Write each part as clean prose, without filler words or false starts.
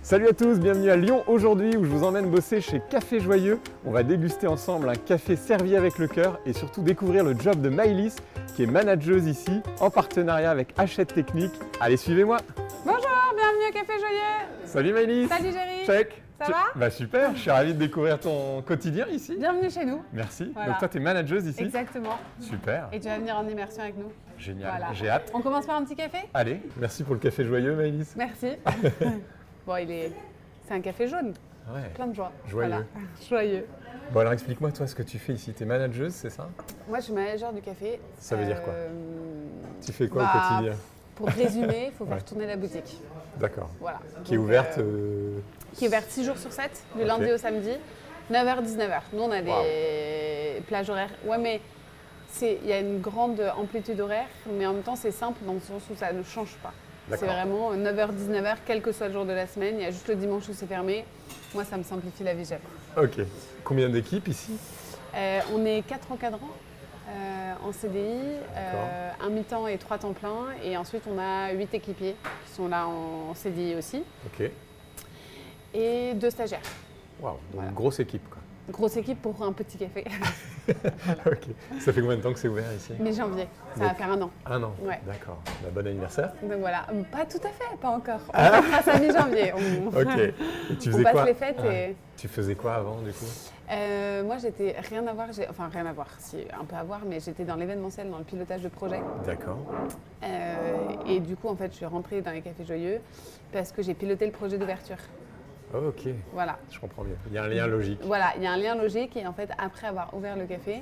Salut à tous, bienvenue à Lyon aujourd'hui où je vous emmène bosser chez Café Joyeux. On va déguster ensemble un café servi avec le cœur et surtout découvrir le job de Maëlys qui est manageuse ici en partenariat avec Hachette Technique. Allez, suivez-moi. Bonjour, bienvenue au Café Joyeux. Salut Maëlys. Salut Géry. Check. Ça va? Bah super, je suis ravi de découvrir ton quotidien ici. Bienvenue chez nous. Merci. Voilà. Donc toi tu es manageuse ici. Exactement. Super. Et tu vas venir en immersion avec nous. Génial, Voilà. j'ai hâte. On commence par un petit café? Allez, merci pour le Café Joyeux Maëlys. Merci. Bon, c'est un café jaune, Ouais. plein de joie. Joyeux. Voilà. Joyeux. Bon alors explique-moi toi ce que tu fais ici. Tu es manageuse, c'est ça? Moi, je suis manager du café. Ça veut dire quoi? Tu fais quoi bah, au quotidien? Pour résumer, il faut Ouais. faire tourner la boutique. D'accord. Voilà. Qui est Donc, ouverte qui est ouverte 6 jours sur 7, du Ok. lundi au samedi, 9h-19h. Nous, on a des Wow. plages horaires. Ouais, mais il y a une grande amplitude horaire, mais en même temps, c'est simple dans le sens où ça ne change pas. C'est D'accord. vraiment 9h-19h, quel que soit le jour de la semaine. Il y a juste le dimanche où c'est fermé. Moi, ça me simplifie la vie, j'aime. Ok. Combien d'équipes ici? On est 4 encadrants en CDI, un mi-temps et 3 temps plein. Et ensuite, on a 8 équipiers qui sont là en CDI aussi. Ok. Et 2 stagiaires. Waouh, donc Voilà. grosse équipe quoi. Grosse équipe pour un petit café. Ok. Ça fait combien de temps que c'est ouvert ici? Mi-janvier, ça va faire 1 an. Un an. Ouais. D'accord. Bah, bon anniversaire. Donc voilà, pas tout à fait, pas encore. On fera ça mi-janvier. Ok. Et tu On faisais passe quoi? les fêtes Ouais. et... Tu faisais quoi avant du coup? Moi, j'étais rien à voir, enfin rien à voir, si un peu à voir, mais j'étais dans l'événementiel, dans le pilotage de projet. D'accord. Et du coup, en fait, je suis rentrée dans les Cafés Joyeux parce que j'ai piloté le projet d'ouverture. Ok. Voilà. Je comprends mieux. Il y a un lien logique. Voilà, il y a un lien logique et en fait, après avoir ouvert le café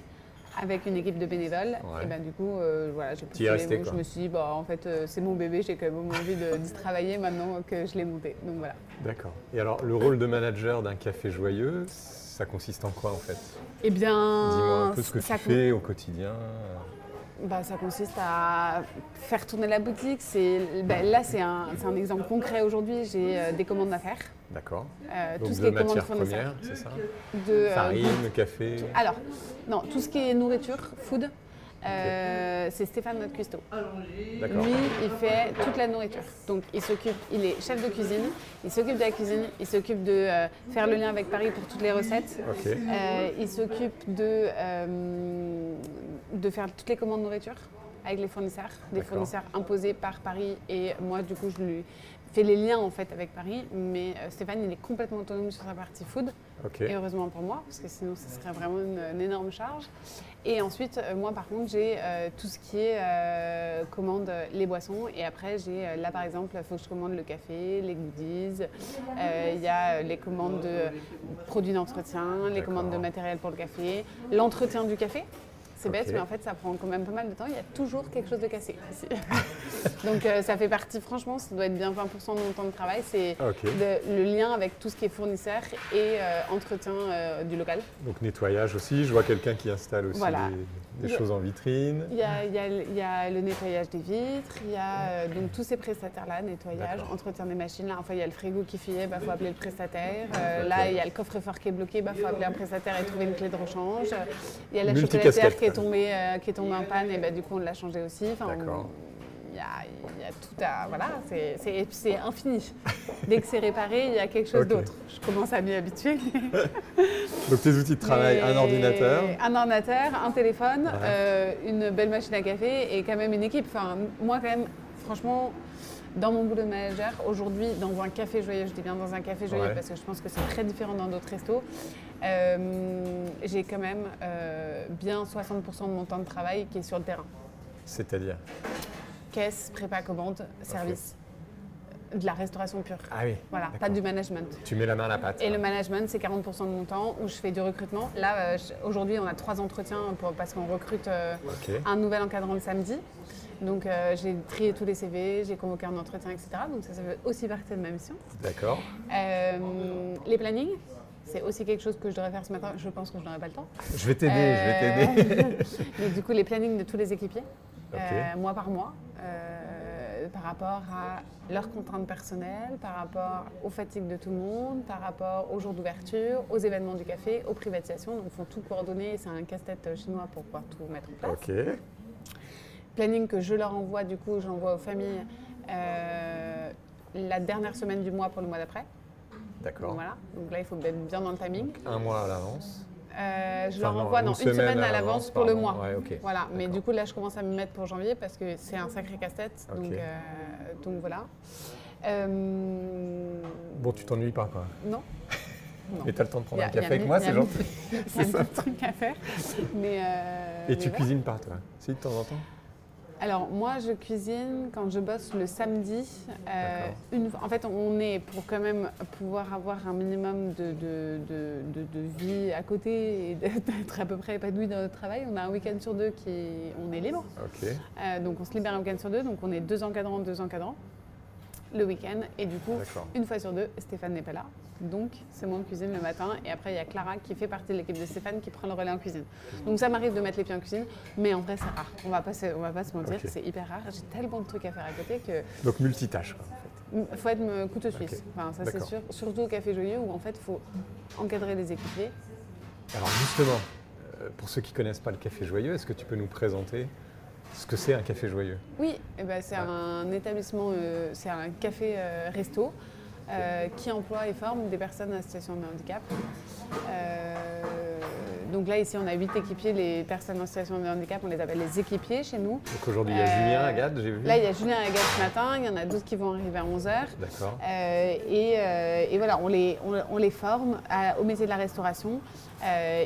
avec une équipe de bénévoles, Ouais. et ben du coup, voilà, j'ai Tu y es resté, je quoi. me suis dit, bah, en fait, c'est mon bébé, j'ai quand même envie d'y travailler maintenant que je l'ai monté. Donc voilà. D'accord. Et alors, le rôle de manager d'un café joyeux, ça consiste en quoi en fait? Eh bien, Dis-moi un peu ce que tu ça fais au quotidien. Bah, ça consiste à faire tourner la boutique. Là, c'est un exemple concret aujourd'hui. J'ai des commandes à faire. D'accord. Tout Donc ce de qui est commandes matières fournisseurs. premières, c'est ça? De, Farine, café. alors, non, tout ce qui est nourriture, food, c'est Stéphane, notre cuistot. D'accord. Lui, il fait toute la nourriture. Donc, il est chef de cuisine, il s'occupe de la cuisine, il s'occupe de faire le lien avec Paris pour toutes les recettes. Ok. Il s'occupe de faire toutes les commandes nourriture avec les fournisseurs, des D'accord. fournisseurs imposés par Paris. Et moi, du coup, je lui fais les liens en fait avec Paris. Mais Stéphane, il est complètement autonome sur sa partie food. Ok. Et heureusement pour moi, parce que sinon, ce serait vraiment une énorme charge. Et ensuite, moi, par contre, j'ai tout ce qui est commande les boissons. Et après, j'ai là, par exemple, il faut que je commande le café, les goodies. Il y a les commandes de produits d'entretien, les commandes de matériel pour le café, l'entretien du café. C'est bête, Ok. mais en fait, ça prend quand même pas mal de temps. Il y a toujours quelque chose de cassé ici. Donc, ça fait partie, franchement, ça doit être bien 20% de mon temps de travail. C'est Ok. le lien avec tout ce qui est fournisseur et entretien du local. Donc nettoyage aussi. Je vois quelqu'un qui installe aussi Voilà. des choses en vitrine. Il y a le nettoyage des vitres, il y a donc tous ces prestataires-là, nettoyage, D'accord. entretien des machines. Là, enfin, il y a le frigo qui fuyait, il faut appeler le prestataire. Ok. Là, il y a le coffre-fort qui est bloqué, il faut appeler un prestataire et trouver une clé de rechange. Il y a la Multicasquette, chocolatière qui est quoi. tombée en panne, et du coup, on l'a changée aussi. Enfin, D'accord. il y a tout à... Voilà, c'est infini. Dès que c'est réparé, il y a quelque chose Ok. d'autre. Je commence à m'y habituer. Donc tes outils de travail, un Mais ordinateur. Un ordinateur, un téléphone, Ouais. une belle machine à café et quand même une équipe. Enfin, moi, quand même, franchement, dans mon boulot de manager, aujourd'hui, dans un café joyeux, je dis bien dans un café joyeux Ouais. parce que je pense que c'est très différent dans d'autres restos, j'ai quand même bien 60% de mon temps de travail qui est sur le terrain. C'est-à-dire? Caisse, prépa, commande, service. De la restauration pure. Ah oui. Voilà, D'accord. pas du management. Tu mets la main à la pâte. Et le management, c'est 40% de mon temps où je fais du recrutement. Là, aujourd'hui, on a 3 entretiens parce qu'on recrute Ok. un nouvel encadrant le samedi. Donc, j'ai trié tous les CV, j'ai convoqué un entretien, etc. Donc, ça fait aussi partie de ma mission. D'accord. Les plannings, c'est aussi quelque chose que je devrais faire ce matin. Je pense que je n'aurai pas le temps. Je vais t'aider, Donc, du coup, les plannings de tous les équipiers, Ok. mois par mois. Par rapport à leurs contraintes personnelles, par rapport aux fatigues de tout le monde, par rapport aux jours d'ouverture, aux événements du café, aux privatisations. Donc, il faut tout coordonner et c'est un casse-tête chinois pour pouvoir tout mettre en place. Ok. Planning que je leur envoie, du coup, j'envoie aux familles la dernière semaine du mois pour le mois d'après. D'accord. Voilà. Donc là, il faut être bien dans le timing. Donc, un mois à l'avance. Je leur envoie une semaine à l'avance pour le mois. Ouais, okay. Voilà. Mais du coup, là, je commence à me mettre pour janvier parce que c'est un sacré casse-tête. Okay. Donc voilà. Bon, tu t'ennuies pas, quoi. Non. Et tu as le temps de prendre un café avec moi, c'est gentil. Il y a un petit truc à faire. Et tu cuisines pas, toi? Si, de temps en temps? Alors moi je cuisine quand je bosse le samedi. En fait on est pour quand même pouvoir avoir un minimum de vie à côté et d'être à peu près épanoui dans notre travail. On a un week-end sur deux on est libre. Okay. Donc on se libère un week-end sur deux. Donc on est deux encadrants le week-end. Et du coup, une fois sur deux, Stéphane n'est pas là. Donc, c'est moi en cuisine le matin. Et après, il y a Clara qui fait partie de l'équipe de Stéphane qui prend le relais en cuisine. Donc, ça m'arrive de mettre les pieds en cuisine. Mais en vrai, c'est rare. On va pas se mentir, c'est hyper rare. J'ai tellement de trucs à faire à côté que... Donc, multitâche, quoi, en fait. Il faut être couteau suisse. Enfin, ça, c'est sûr. Surtout au Café Joyeux où, en fait, il faut encadrer les équipiers. Alors, justement, pour ceux qui ne connaissent pas le Café Joyeux, est-ce que tu peux nous présenter ce que c'est un Café Joyeux? Oui, c'est un établissement, c'est un café-resto qui emploie et forme des personnes en situation de handicap. Donc là, ici, on a 8 équipiers. Les personnes en situation de handicap, on les appelle les équipiers chez nous. Donc aujourd'hui, il y a Julien, Agathe, j'ai vu. Là, il y a Julien et Agathe ce matin. Il y en a d'autres qui vont arriver à 11h. D'accord. Et voilà, on les forme au métier de la restauration.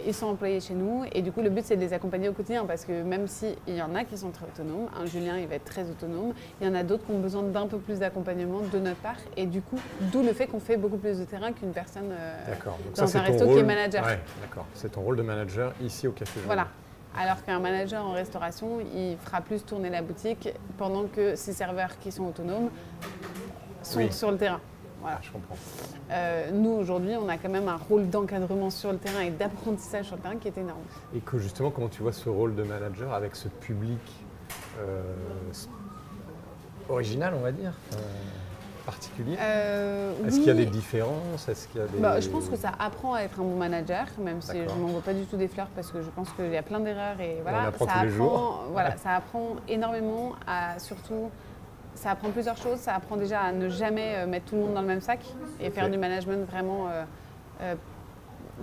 Ils sont employés chez nous. Et du coup, le but, c'est de les accompagner au quotidien. Parce que même s'il y en a qui sont très autonomes, Julien, il va être très autonome. Il y en a d'autres qui ont besoin d'un peu plus d'accompagnement de notre part. Et du coup, d'où le fait qu'on fait beaucoup plus de terrain qu'une personne dans un resto qui est manager. Ouais, d'accord. C'est ton rôle de manager ici au Café Joyeux. Voilà. Alors qu'un manager en restauration, il fera plus tourner la boutique pendant que ses serveurs qui sont autonomes sont sur le terrain. Voilà. Je comprends. Nous, aujourd'hui, on a quand même un rôle d'encadrement sur le terrain et d'apprentissage sur le terrain qui est énorme. Et que justement, comment tu vois ce rôle de manager avec ce public original, on va dire, particulier? Est-ce qu'il y a des différences? Est-ce qu'il y a des... Je pense que ça apprend à être un bon manager, même si je ne m'envoie pas du tout des fleurs parce que je pense qu'il y a plein d'erreurs. Et voilà, on apprend tous les jours. Voilà, ça apprend énormément surtout... Ça apprend plusieurs choses. Ça apprend déjà à ne jamais mettre tout le monde dans le même sac et faire du management vraiment,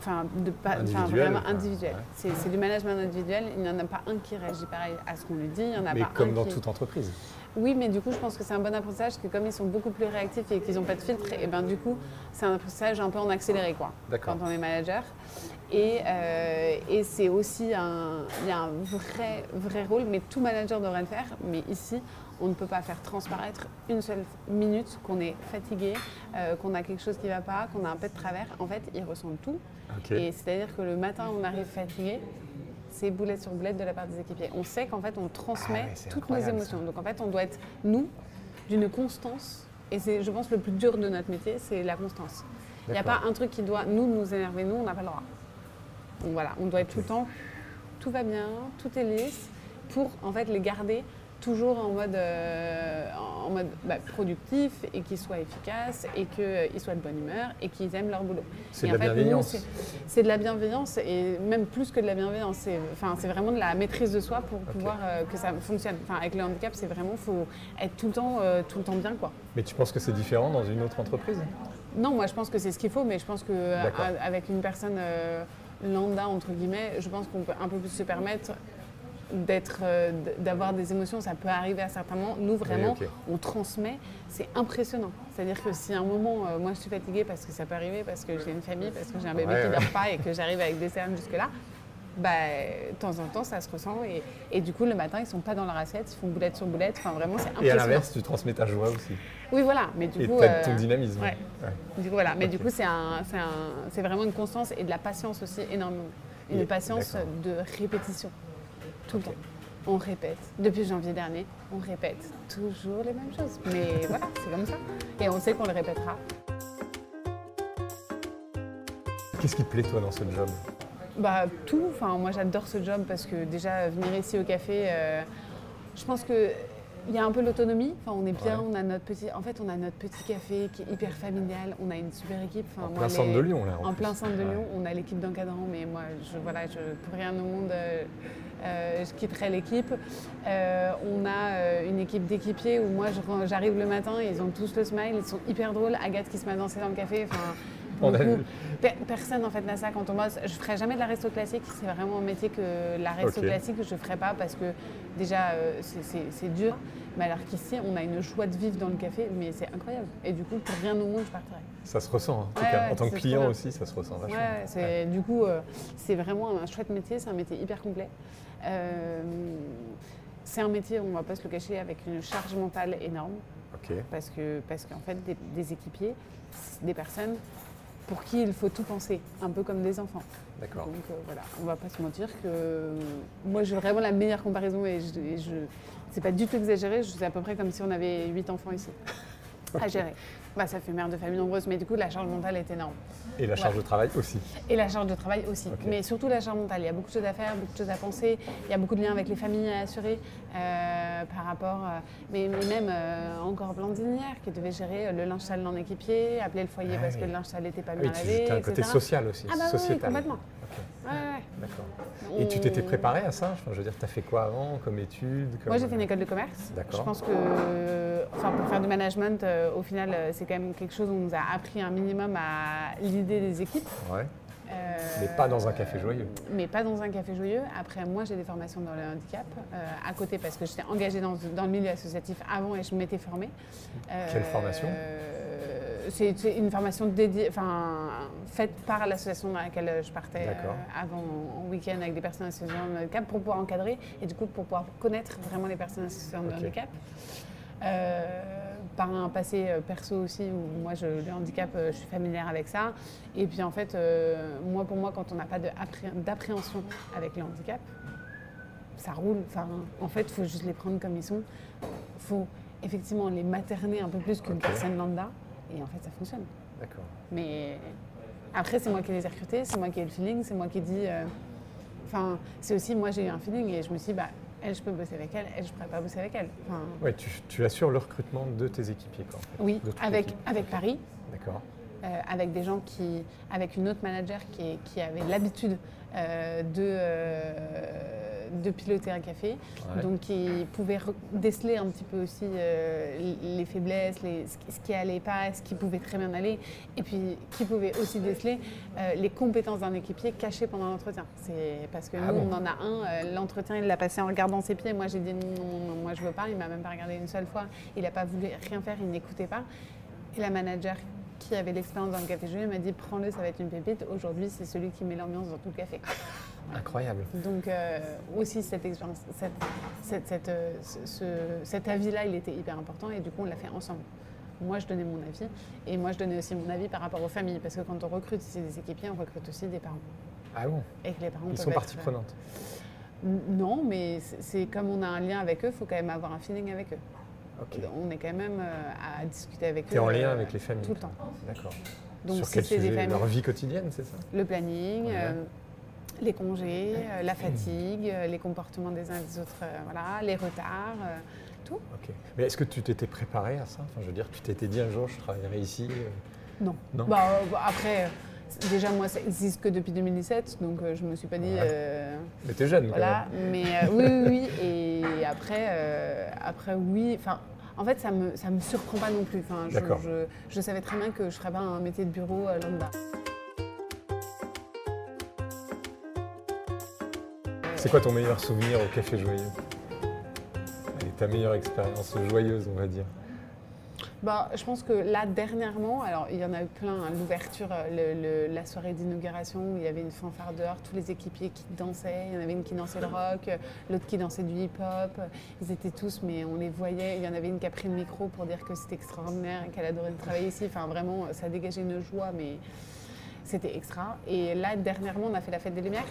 vraiment individuel. Ouais. C'est du management individuel. Il n'y en a pas un qui réagit pareil à ce qu'on lui dit. Il y en a mais pas comme dans toute entreprise. Oui, mais du coup, je pense que c'est un bon apprentissage parce que comme ils sont beaucoup plus réactifs et qu'ils n'ont pas de filtre, et ben du coup, c'est un apprentissage un peu en accéléré, quoi, quand on est manager. Et c'est aussi il y a un vrai rôle, mais tout manager devrait le faire. Mais ici, on ne peut pas faire transparaître une seule minute qu'on est fatigué, qu'on a quelque chose qui ne va pas, qu'on a un peu de travers. En fait, ils ressentent tout. Et c'est-à-dire que le matin, on arrive fatigué, c'est boulette sur boulette de la part des équipiers. On sait qu'en fait, on transmet toutes nos émotions. Donc en fait, on doit être, nous, d'une constance. Et c'est, je pense, le plus dur de notre métier, c'est la constance. Il n'y a pas un truc qui doit nous énerver, nous, on n'a pas le droit. Donc voilà, on doit être tout le temps, tout va bien, tout est lisse, pour en fait les garder toujours en mode productif et qu'ils soient efficaces et qu'ils soient de bonne humeur et qu'ils aiment leur boulot. C'est de la bienveillance. C'est de la bienveillance et même plus que de la bienveillance, c'est vraiment de la maîtrise de soi pour pouvoir que ça fonctionne. Enfin, avec le handicap, c'est vraiment, il faut être tout le temps bien, quoi. Mais tu penses que c'est différent dans une autre entreprise? Non, moi je pense que c'est ce qu'il faut, mais je pense qu'avec une personne lambda, entre guillemets, je pense qu'on peut un peu plus se permettre d'avoir des émotions, ça peut arriver à certains moments. Nous, vraiment, on transmet, c'est impressionnant. C'est-à-dire que si à un moment, moi je suis fatiguée parce que ça peut arriver, parce que j'ai une famille, parce que j'ai un bébé qui ne dort pas et que j'arrive avec des cernes jusque-là, de temps en temps, ça se ressent. Et du coup, le matin, ils ne sont pas dans leur assiette, ils font boulette sur boulette. Enfin, vraiment, c'est impressionnant. Et à l'inverse, tu transmets ta joie aussi. Oui, voilà. Mais du coup, peut-être ton dynamisme. Ouais. Du coup, voilà. Mais du coup, c'est vraiment une constance et de la patience aussi énormément. Une patience de répétition. Tout le temps. On répète. Depuis janvier dernier, on répète toujours les mêmes choses. Mais voilà, c'est comme ça. Et on sait qu'on le répétera. Qu'est-ce qui te plaît, toi, dans ce job? Tout. Enfin, moi, j'adore ce job parce que déjà, venir ici au café, je pense que il y a un peu l'autonomie. Enfin, on est bien, on a notre petit café qui est hyper familial. On a une super équipe. Enfin, plein centre de Lyon, là. En plein centre de Lyon, on a l'équipe d'encadrants, mais moi, pour rien au monde, je quitterai l'équipe. On a une équipe d'équipiers où moi j'arrive le matin, ils ont tous le smile, ils sont hyper drôles. Agathe qui se met à danser dans le café. Personne en fait n'a ça quand on bosse. Je ne ferai jamais de la resto classique, c'est vraiment un métier que la resto classique je ne ferai pas parce que déjà c'est dur. Mais alors qu'ici on a une joie de vivre dans le café, mais c'est incroyable. Et du coup pour rien au monde je partirai. Ça se ressent, en tout cas. En tant que client aussi, ça se ressent vachement. Du coup c'est vraiment un chouette métier, c'est un métier hyper complet. C'est un métier, on ne va pas se le cacher, avec une charge mentale énorme. Parce qu'en fait des équipiers, des personnes pour qui il faut tout penser, un peu comme des enfants. D'accord. Donc voilà, on ne va pas se mentir que moi j'ai vraiment la meilleure comparaison et c'est pas du tout exagéré, c'est à peu près comme si on avait 8 enfants ici à gérer. Bah, ça fait mère de famille nombreuse, mais du coup la charge mentale est énorme. Et la charge de travail aussi. Et la charge de travail aussi, mais surtout la charge mentale. Il y a beaucoup de choses à faire, beaucoup de choses à penser, il y a beaucoup de liens avec les familles à assurer par rapport, mais même encore Blandine hier qui devait gérer le linge sale d'un équipier, appeler le foyer parce que le linge sale n'était pas bien lavé, Tu as un côté social aussi, sociétal. Oui, complètement. D'accord. Et tu t'étais préparé à ça? Je veux dire, tu as fait quoi avant comme études Moi, j'ai fait une école de commerce. D'accord. Je pense que, pour faire du management, au final, c'est quand même quelque chose où on nous a appris un minimum à l'idée des équipes. Ouais. Mais pas dans un café joyeux. Mais pas dans un café joyeux. Après, moi, j'ai des formations dans le handicap à côté parce que j'étais engagée dans le milieu associatif avant et je m'étais formée. Quelle formation? C'est une formation dédiée, faite par l'association dans laquelle je partais avant en week-end avec des personnes en situation de handicap pour pouvoir encadrer et du coup pour pouvoir connaître vraiment les personnes en situation de handicap. Par un passé perso aussi où moi le handicap je suis familière avec ça et puis en fait pour moi quand on n'a pas d'appréhension avec le handicap ça roule, en fait il faut juste les prendre comme ils sont, il faut effectivement les materner un peu plus qu'une personne lambda et en fait ça fonctionne. D'accord. Mais après c'est moi qui les ai recrutés, c'est moi qui ai le feeling, c'est moi qui dis c'est aussi moi j'ai eu un feeling et je me suis dit elle, je peux bosser avec elle, je ne pourrais pas bosser avec elle. Ouais, tu assures le recrutement de tes équipiers, quoi. En fait, oui, avec Paris. D'accord. Avec des gens avec une autre manager qui avait l'habitude de piloter un café, donc qui pouvait déceler un petit peu aussi les faiblesses, ce qui allait pas, ce qui pouvait très bien aller, et puis qui pouvait aussi déceler les compétences d'un équipier cachées pendant l'entretien. C'est parce que on en a un, l'entretien il l'a passé en regardant ses pieds, moi j'ai dit non, moi je veux pas, il m'a même pas regardé une seule fois, il n'a pas voulu rien faire, il n'écoutait pas, et la manager qui avait l'expérience dans le café joyeux m'a dit prends-le, ça va être une pépite. Aujourd'hui, c'est celui qui met l'ambiance dans tout le café. Incroyable. Donc aussi cette expérience, cet avis-là, il était hyper important et du coup on l'a fait ensemble. Moi je donnais mon avis et moi je donnais aussi mon avis par rapport aux familles parce que quand on recrute ici des équipiers, on recrute aussi des parents. Ah bon? Et que les parents ils sont partie prenante? Non, mais c'est comme on a un lien avec eux, il faut quand même avoir un feeling avec eux. On est quand même à discuter avec eux. Tu es en lien avec les familles? Tout le temps. D'accord. Donc, sur quel sujet? Leur vie quotidienne, c'est ça? Le planning, les congés, la fatigue, les comportements des uns et des autres, les retards, tout. Ok. Mais est-ce que tu t'étais préparé à ça? Je veux dire, tu t'étais dit un jour, je travaillerai ici? Non. Après, déjà moi, ça existe que depuis 2017, donc je me suis pas dit... Mais t'es jeune, voilà, quand même. Mais oui. Et après, oui. En fait, ça me surprend pas non plus. Je savais très bien que je ne ferais pas un métier de bureau lambda. C'est quoi ton meilleur souvenir au Café Joyeux? Et ta meilleure expérience joyeuse, on va dire? Je pense que là, dernièrement, alors il y en a eu plein, l'ouverture, la soirée d'inauguration où il y avait une fanfare dehors, tous les équipiers qui dansaient, il y en avait une qui dansait le rock, l'autre qui dansait du hip-hop, ils étaient tous, mais on les voyait, il y en avait une qui a pris le micro pour dire que c'était extraordinaire et qu'elle adorait travailler ici, vraiment ça dégageait une joie, mais c'était extra. Et là, dernièrement, on a fait la fête des Lumières.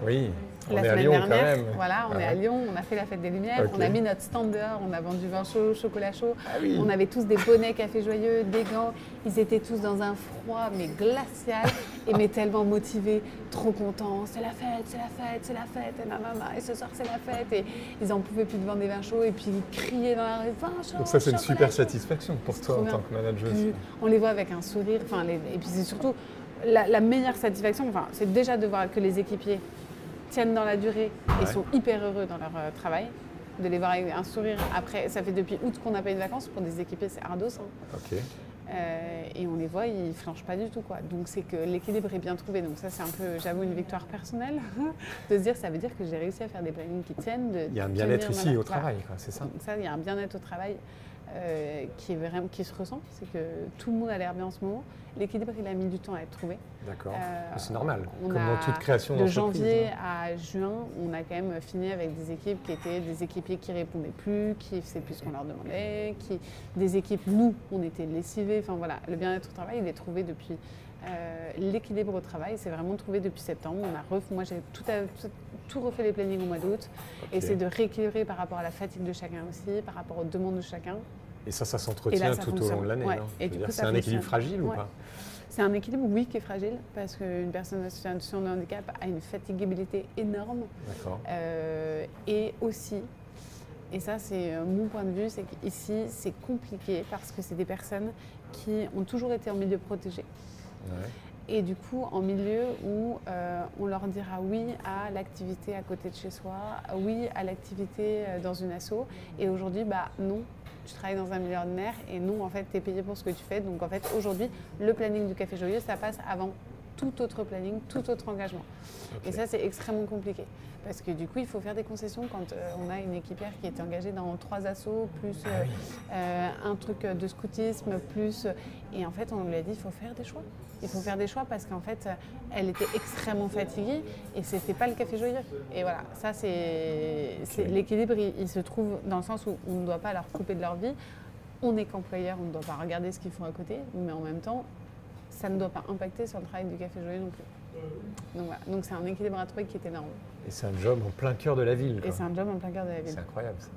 Oui, on est à Lyon quand même. Voilà, on est à Lyon, on a fait la fête des Lumières, on a mis notre stand dehors, on a vendu vin chaud, chocolat chaud, on avait tous des bonnets Café Joyeux, des gants, ils étaient tous dans un froid mais glacial, mais tellement motivés, trop contents, c'est la fête, c'est la fête, c'est la fête, et ce soir c'est la fête, et ils n'en pouvaient plus de vendre des vins chauds et puis ils criaient dans la rue, vin chaud. Donc ça c'est une super satisfaction pour toi en tant que manager. On les voit avec un sourire, et puis c'est surtout la meilleure satisfaction, c'est déjà de voir que les équipiers tiennent dans la durée et Ouais. sont hyper heureux dans leur travail. De les voir avec un sourire. Après, ça fait depuis août qu'on n'a pas eu de vacances. Pour des équipiers, c'est ardos. Hein. Ok. Et on les voit, ils flanchent pas du tout, quoi. Donc c'est que l'équilibre est bien trouvé. Donc ça, c'est un peu, j'avoue, une victoire personnelle de se dire, ça veut dire que j'ai réussi à faire des plannings qui tiennent. Il y a un bien-être tenir, ici voilà. au travail, quoi, c'est ça? Ça, il y a un bien-être au travail qui se ressent. C'est que tout le monde a l'air bien en ce moment. L'équilibre, il a mis du temps à être trouvé. D'accord. C'est normal. On Comme a- dans toute création De d'entreprise. janvier Hein. à juin, on a quand même fini avec des équipes qui étaient des équipiers qui répondaient plus, qui faisaient plus ce qu'on leur demandait, des équipes, nous, on était lessivés. Enfin voilà, le bien-être au travail, il est trouvé depuis l'équilibre au travail, c'est vraiment trouvé depuis septembre. Moi, j'ai tout refait les plannings au mois d'août, Ok. essayer de rééquilibrer par rapport à la fatigue de chacun aussi, par rapport aux demandes de chacun. Et ça Et s'entretient là, ça tout au long fonctionne. de l'année, Ouais. non? Et Je du veux coup, dire, ça c'est un équilibre fonctionne. fragile ou Ouais. pas? C'est un équilibre, oui, qui est fragile, parce qu'une personne en situation de handicap a une fatigabilité énorme. D'accord. Et aussi, et ça c'est mon point de vue, c'est qu'ici c'est compliqué parce que c'est des personnes qui ont toujours été en milieu protégé. Ouais. Et du coup, en milieu où on leur dira oui à l'activité à côté de chez soi, oui à l'activité dans une asso, et aujourd'hui, bah non, tu travailles dans un milieu ordinaire et non, en fait, tu es payé pour ce que tu fais. Donc en fait, aujourd'hui, le planning du Café Joyeux, ça passe avant tout autre planning, tout autre engagement. Ok. Et ça, c'est extrêmement compliqué. Parce que du coup, il faut faire des concessions quand on a une équipière qui était engagée dans 3 assos, plus un truc de scoutisme, plus... Et en fait, on lui a dit, il faut faire des choix. Il faut faire des choix parce qu'en fait, elle était extrêmement fatiguée et c'était pas le Café Joyeux. Et voilà, ça, c'est l'équilibre, il se trouve dans le sens où on ne doit pas leur couper de leur vie. On est qu'employeur, on ne doit pas regarder ce qu'ils font à côté, mais en même temps, ça ne doit pas impacter sur le travail du Café Joyeux non plus. Donc voilà, donc c'est un équilibre à trouver qui est énorme. Et c'est un job en plein cœur de la ville, quoi. Et c'est un job en plein cœur de la ville. C'est incroyable, ça.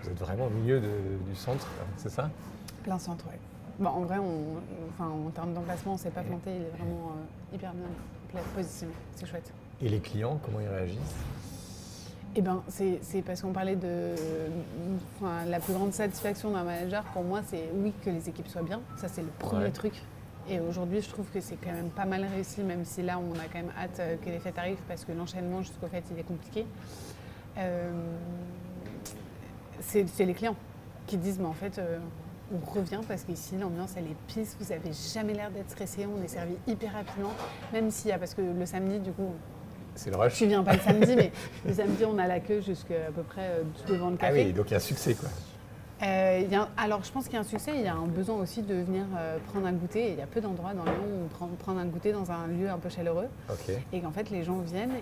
Vous êtes vraiment au milieu du centre, quoi, c'est ça? Plein centre, oui. Bon, en vrai, en termes d'emplacement, on ne s'est pas planté, il est vraiment hyper bien positionné, c'est chouette. Et les clients, comment ils réagissent? Eh bien, c'est parce qu'on parlait de... la plus grande satisfaction d'un manager, pour moi, c'est oui, que les équipes soient bien. Ça, c'est le premier Ouais. truc. Et aujourd'hui, je trouve que c'est quand même pas mal réussi, même si là, on a quand même hâte que les fêtes arrivent, parce que l'enchaînement jusqu'aux fêtes, il est compliqué. C'est les clients qui disent, mais en fait, on revient parce qu'ici, l'ambiance, elle est pisse, vous n'avez jamais l'air d'être stressé, on est servi hyper rapidement, même s'il y a, parce que le samedi, du coup, C'est le rush? tu viens pas le samedi, mais le samedi, on a la queue jusqu'à à peu près devant le Ah café. oui, donc il y a un succès, quoi. Alors, je pense qu'il y a un succès, il y a un besoin aussi de venir prendre un goûter. Et il y a peu d'endroits dans Lyon où on prend prendre un goûter dans un lieu un peu chaleureux. Ok. Et qu'en fait, les gens viennent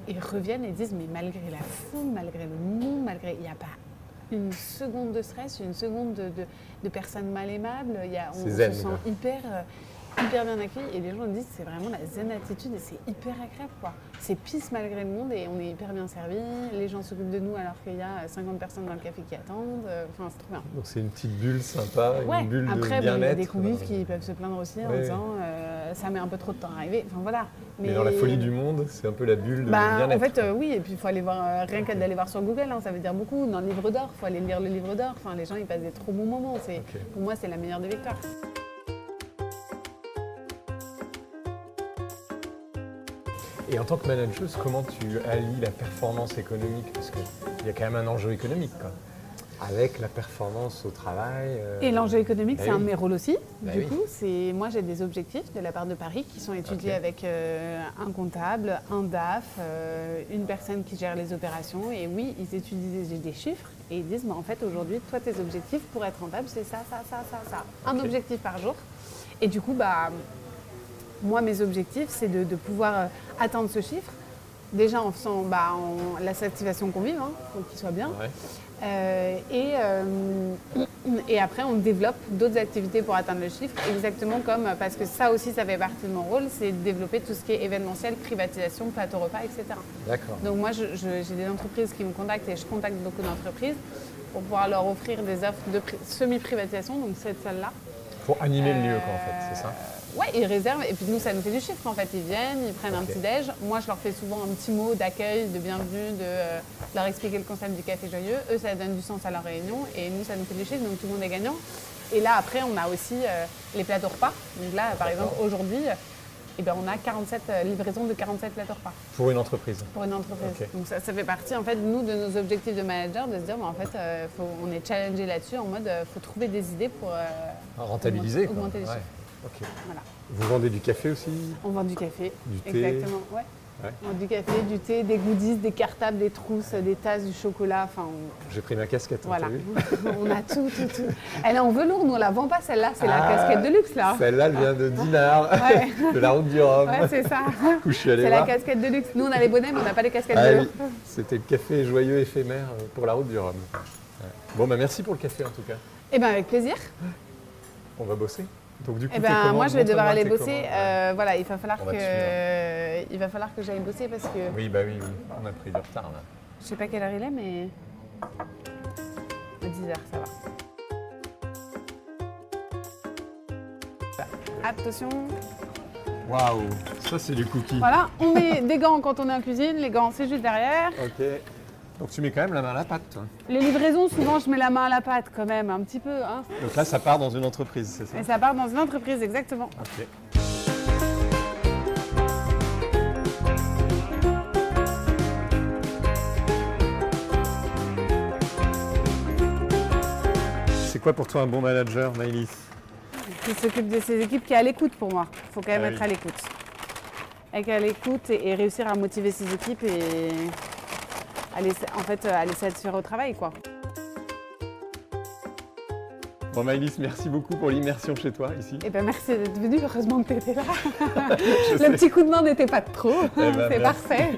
et reviennent et disent, mais malgré la foule, malgré le monde, il n'y a pas une seconde de stress, une seconde de personnes mal aimables. On C'est zen, se sent quoi. hyper bien accueillis. Et les gens disent, c'est vraiment la zen attitude et c'est hyper agréable, quoi. C'est pisse malgré le monde et on est hyper bien servis. Les gens s'occupent de nous alors qu'il y a 50 personnes dans le café qui attendent. Enfin, c'est trop bien. Donc c'est une petite bulle sympa, Ouais, une bulle après, de bon, il y a bien-être. des convives qui peuvent se plaindre aussi en Ouais. disant ça met un peu trop de temps à arriver. Enfin voilà. Mais dans la folie du monde, c'est un peu la bulle de Bah, bien-être. en fait, oui, et puis il faut aller voir, rien qu'à d'aller voir sur Google, hein, ça veut dire beaucoup. Dans le livre d'or, il faut aller lire le livre d'or. Enfin, les gens, ils passent des trop bons moments. Ok. Pour moi, c'est la meilleure des victoires. Et en tant que manageuse, comment tu allies la performance économique? Parce qu'il y a quand même un enjeu économique, quoi. Avec la performance au travail. Et l'enjeu économique, bah c'est un oui. de mes rôles aussi. Bah du oui. coup, moi, j'ai des objectifs de la part de Paris qui sont étudiés Ok. avec un comptable, un DAF, une personne qui gère les opérations. Et oui, ils étudient des chiffres et ils disent, bah, en fait, aujourd'hui, toi, tes objectifs pour être rentable, c'est ça. Un Ok. objectif par jour. Et du coup, bah, moi, mes objectifs, c'est de pouvoir atteindre ce chiffre. Déjà en faisant la satisfaction qu'on vive, faut qu'il soit bien. Ouais. Et après, on développe d'autres activités pour atteindre le chiffre, exactement comme, parce que ça aussi, ça fait partie de mon rôle, c'est de développer tout ce qui est événementiel, privatisation, plateau repas, etc. D'accord. Donc moi, j'ai des entreprises qui me contactent et je contacte beaucoup d'entreprises pour pouvoir leur offrir des offres de semi-privatisation, donc cette salle-là. Pour animer le lieu, quoi, en fait, c'est ça? Ouais, ils réservent et puis nous, ça nous fait du chiffre en fait. Ils viennent, ils prennent un Ok. petit déj. Moi, je leur fais souvent un petit mot d'accueil, de bienvenue, de leur expliquer le concept du Café Joyeux. Eux, ça donne du sens à leur réunion et nous, ça nous fait du chiffre, donc tout le monde est gagnant. Et là, après, on a aussi les plateaux repas. Donc là, par exemple, aujourd'hui, et ben on a 47 livraisons de 47 lettres repas Pour une entreprise. pour une entreprise. Ok. Donc ça fait partie en fait nous de nos objectifs de manager de se dire en fait on est challengé là-dessus en mode faut trouver des idées pour Rentabiliser. quoi. augmenter les Ouais. chiffres. Ok. Voilà. Vous vendez du café aussi? On vend du café. Du thé? Exactement. Ouais. Ouais. On vend du café, du thé, des goodies, des cartables, des trousses, des tasses, du chocolat. Enfin, J'ai pris ma casquette, hein, voilà. t'as vu? On a tout. Elle est en velours, nous on la vend pas celle-là, c'est la casquette de luxe là. Celle-là, elle vient de Dinard, Ouais. de la route du Rhum. Ouais, c'est ça. Où je suis allé C'est la voir. casquette de luxe. Nous on a les bonnets, mais on n'a pas les casquettes Ah de oui, luxe. c'était le café joyeux éphémère pour la route du Rhum. Ouais. Bon, bah merci pour le café en tout cas. Eh bien avec plaisir. On va bosser. Donc du coup, Eh tes ben commandes, moi je vais devoir montre-moi aller tes bosser. commandes. Voilà, il va falloir On va te que j'aille bosser parce que Oui, bah oui, on a pris du retard là. je sais pas quelle heure il est, mais à 10h ça va. Voilà. Attention. Waouh, ça c'est du cookie. Voilà, on met des gants quand on est en cuisine, les gants c'est juste derrière. Ok. Donc tu mets quand même la main à la pâte, toi. Les livraisons, souvent je mets la main à la pâte quand même, un petit peu. Hein. Donc là, ça part dans une entreprise, c'est ça? Et ça part dans une entreprise, exactement. Ok. C'est quoi pour toi un bon manager, Maëlys? Qui s'occupe de ses équipes, qui est à l'écoute pour moi. Il faut quand même Ah être oui. à l'écoute. Être à l'écoute et réussir à motiver ses équipes et à les satisfaire au travail, quoi. Bon, Maëlys, merci beaucoup pour l'immersion chez toi, ici. Et ben merci d'être venu, heureusement que tu étais là. Je sais. Le petit coup de main n'était pas de trop, Eh ben, c'est merci. parfait.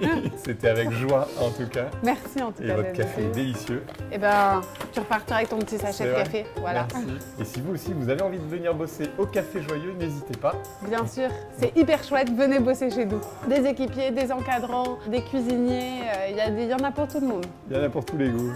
C'était avec joie, en tout cas. Merci en tout Et cas. votre d'être café est venu. délicieux. Et ben tu repartiras avec ton petit sachet C'est de vrai. café. Voilà. Merci. Et si vous aussi, vous avez envie de venir bosser au Café Joyeux, n'hésitez pas. Bien sûr, c'est hyper chouette, venez bosser chez nous. Des équipiers, des encadrants, des cuisiniers, il y en a pour tout le monde. Il y en a pour tous les goûts.